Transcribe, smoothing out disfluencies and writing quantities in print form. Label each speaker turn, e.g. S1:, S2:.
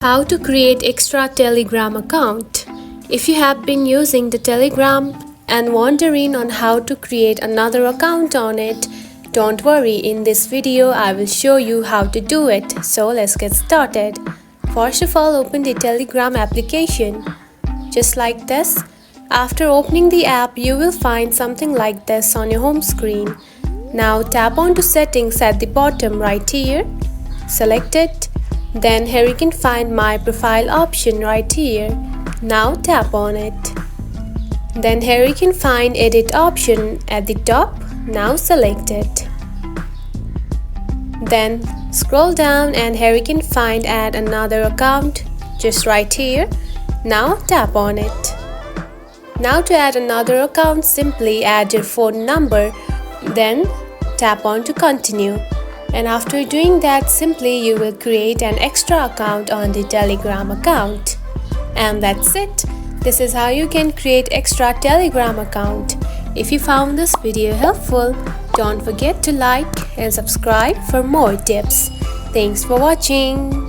S1: How to create extra Telegram account. If you have been using the Telegram and wondering on how to create another account on it, don't worry, in this video I will show you how to do it. So let's get started. First of all, open the Telegram application. Just like this. After opening the app, you will find something like this on your home screen. Now tap on to settings at the bottom right here. Select it. Then here you can find my profile option right here. Now tap on it. Then here you can find edit option at the top. Now select it. Then scroll down and here you can find add another account just right here. Now tap on it. Now to add another account, simply add your phone number. Then tap on to continue. And after doing that, simply you will create an extra account on the Telegram account. And that's it. This is how you can create extra Telegram account. If you found this video helpful, don't forget to like and subscribe for more tips. Thanks for watching.